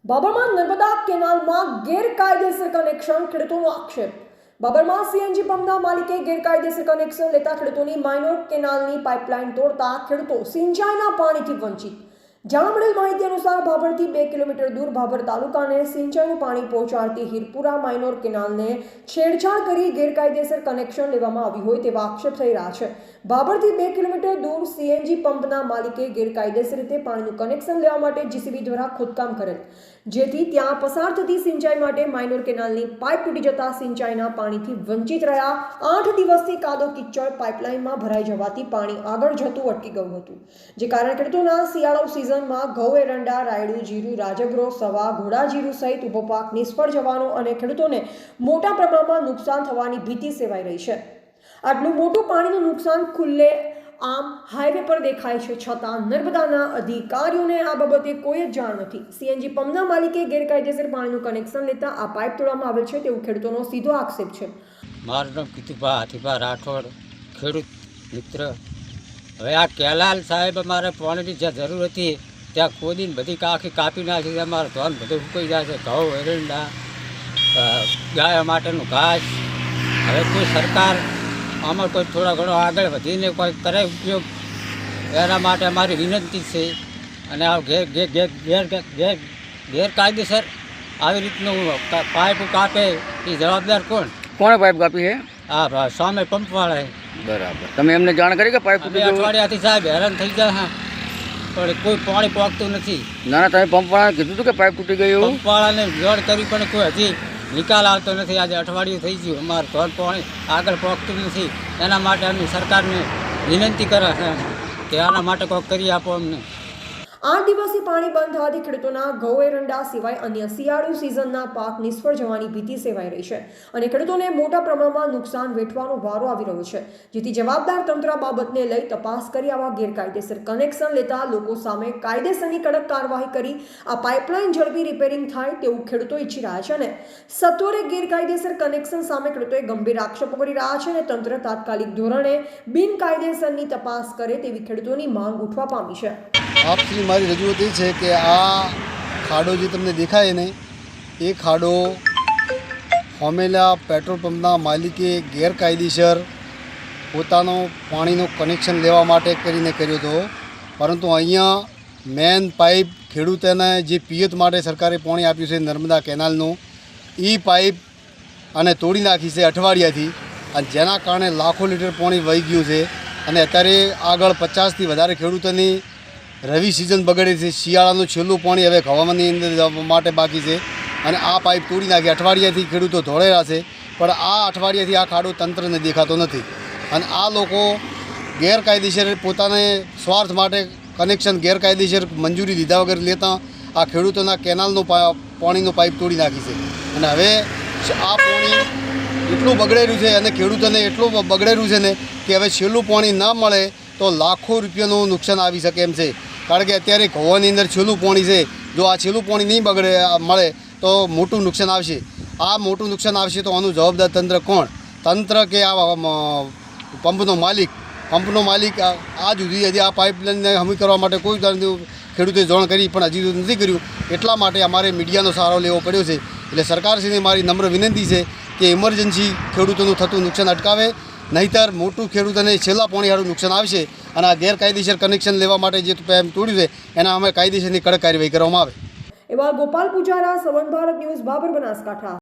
બાબરમાં નર્મદા કેનાલમાં ગેરકાયદેસર કનેક્શન, ખેડૂતોનો આક્ષેપ। બાબરમાં સીએનજી પંપના માલિકે ગેરકાયદેસર કનેક્શન લેતા ખેડૂતોની માઇનોર કેનાલની પાઇપલાઇન તોડતા ખેડૂતો સિંચાઈના પાણીથી વંચિત। જાણવા મળેલ માહિતી અનુસાર ભાભરથી 2 કિલોમીટર દૂર ભાભર તાલુકાને સિંચાઈનું પાણી પહોંચાડતી હીરપુરા માઇનોર કેનાલને છેડછાડ કરી ગેરકાયદેસર કનેક્શન લેવામાં આવ્યું હોય તેવા આક્ષેપ થઈ રહ્યા છે। ભાભરથી 2 કિલોમીટર દૂર સીએનજી પંપના માલિકે ગેરકાયદેસર રીતે પાણીનું કનેક્શન લેવા માટે જીસીબી દ્વારા ખોદકામ કરેલ, જેથી ત્યાં પસાર થતી સિંચાઈ માટે માઇનોર કેનાલની પાઇપ તૂટી જતા સિંચાઈના પાણીથી વંચિત રહ્યા। 8 દિવસથી કાદો કિચડ પાઇપલાઇનમાં ભરાઈ જવાથી પાણી આગળ જતું અટકી ગયું હતું, જે કારણે ખેડૂતોના શિયાળુ સિઝનમાં ઘઉં, એરંડા, રાયડું, જીરું, રાજગરો, સવા, ઘોડા જીરું સહિત ઉભો પાક નિષ્ફળ જવાનો અને ખેડૂતોને મોટા પ્રમાણમાં નુકસાન થવાની ભીતિ સેવાઈ રહી છે। આટલું મોટું પાણીનું નુકસાન ખુલ્લે આમ હાઈવે પર દેખાય છે, છતાં નર્મદાના અધિકારીઓને આ બાબતે કોઈ જ જાણ નથી। સીએનજી પંપના માલિકે ગેરકાયદેસર પાણીનું કનેક્શન લેતા આ પાઇપ તોડવામાં આવેલ છે તેવું ખેડૂતોનો સીધો આક્ષેપ છે। મારું નામ કીતુભા હાથીભા રાઠોડ, ખેડૂત મિત્ર। હવે આ કેલાલ સાહેબ અમારે પાણીની જ્યાં જરૂર હતી ત્યાં ખોદીને બધી આખી કાપી નાખી છે। અમારું ધોન બધું સુકાઈ જાય છે, ઘઉં, એરંડા, ગાય માટેનું ઘાસ। હવે કોઈ સરકાર આમાં કોઈ થોડા ઘણો આગળ વધીને કોઈ કરે ઉપયોગ, એના માટે અમારી વિનંતી છે। અને આ ગેરકાયદેસર આવી રીતનું પાઇપ કાપે એ જવાબદાર કોણે પાઇપ કાપી છે? હા, સામે પંપવાળાએ। બરાબર, તમે એમને જાણ કરી કે પાઇપ અઠવાડિયાથી સાહેબ હેરાન થઈ જાય, પણ કોઈ પાણી પહોંચતું નથી। ના ના, તમે પંપવાળાને કીધું હતું કે પાઇપ તૂટી ગઈ? પંપવાળાને જાણ કરી પણ કોઈ હજી નિકાલ આવતો નથી। આજે અઠવાડિયું થઈ ગયું, અમારું ઘર પાણી આગળ પહોંચતું નથી। એના માટે અમે સરકારને વિનંતી કરે છે કે આના માટે કોઈ કરી આપો અમને। 8 દિવસથી પાણી બંધ થવાથી ખેડૂતોના ઘઉં, એરંડા સિવાય અન્ય શિયાળુ સિઝનના પાક નિષ્ફળ જવાની ભીતિ સેવાઈ રહી છે અને ખેડૂતોને મોટા પ્રમાણમાં નુકસાન વેઠવાનો વારો આવી રહ્યો છે, જેથી જવાબદાર તંત્ર બાબતને લઈ તપાસ કરી આવા ગેરકાયદેસર કનેક્શન લેતા લોકો સામે કાયદેસરની કડક કાર્યવાહી કરી આ પાઇપલાઇન ઝડપી રિપેરિંગ થાય તેવું ખેડૂતો ઈચ્છી રહ્યા છે અને સત્વરે ગેરકાયદેસર કનેક્શન સામે ખેડૂતોએ ગંભીર આક્ષેપો કરી રહ્યા છે અને તંત્ર તાત્કાલિક ધોરણે બિનકાયદેસરની તપાસ કરે તેવી ખેડૂતોની માંગ ઉઠવા પામી છે। આપની મારી રજૂઆત એ છે કે આ ખાડો જે તમને દેખાય ને એ ખાડો હોમેલા પેટ્રોલ પંપના માલિકે ગેરકાયદેસર પોતાનો પાણીનું કનેક્શન લેવા માટે કરીને કર્યો હતો, પરંતુ અહીંયા મેન પાઇપ ખેડૂતોને જે પિયત માટે સરકારે પાણી આપ્યું છે નર્મદા કેનાલનું, એ પાઇપ અને તોડી નાખી છે અઠવાડિયાથી, અને જેના કારણે લાખો લીટર પાણી વહી ગયું છે। અને અત્યારે આગળ 50થી વધારે ખેડૂતોની રવિ સિઝન બગડે છે। શિયાળાનું છેલ્લું પાણી હવે હવામાનની અંદર માટે બાકી છે અને આ પાઇપ તોડી નાખી અઠવાડિયાથી ખેડૂતો ધોળેલા છે, પણ આ અઠવાડિયાથી આ ખાડો તંત્રને દેખાતો નથી અને આ લોકો ગેરકાયદેસર પોતાને સ્વાર્થ માટે કનેક્શન ગેરકાયદેસર મંજૂરી લીધા વગર લેતા આ ખેડૂતોના કેનાલનો પાણીનો પાઇપ તોડી નાખી છે। અને હવે આ પાણી એટલું બગડેલું છે અને ખેડૂતોને એટલું બગડેલું છે ને કે હવે છેલ્લું પાણી ન મળે તો લાખો રૂપિયાનું નુકસાન આવી શકે એમ છે। કારણ કે અત્યારે ઘઉંની અંદર છેલ્લું પાણી છે, જો આ છેલ્લું પાણી નહીં મળે તો મોટું નુકસાન આવશે। આ મોટું નુકસાન આવશે તો આનું જવાબદાર તંત્ર કોણ? તંત્ર કે આ પંપનો માલિક? આજ સુધી હજી આ પાઇપલાઇનને હમી કરવા માટે કોઈ ખેડૂતે જાણ કરી પણ હજી નથી કર્યું। એટલા માટે અમારે મીડિયાનો સહારો લેવો પડ્યો છે। એટલે સરકારશ્રીને મારી નમ્ર વિનંતી છે કે ઇમરજન્સી ખેડૂતોનું થતું નુકસાન અટકાવે, નહીંતર મોટું ખેડૂતોને છેલ્લા પાણીવાળું નુકસાન આવશે અને આ ગેરકાયદેસર કનેક્શન લેવા માટે જે તોડ્યું છે એના અમે કાયદેસરની કડક કાર્યવાહી કરવામાં આવે। એવા ગોપાલ પૂજારા, સવર્ણ ભારત ન્યૂઝ, ભાભર, બનાસકાંઠા।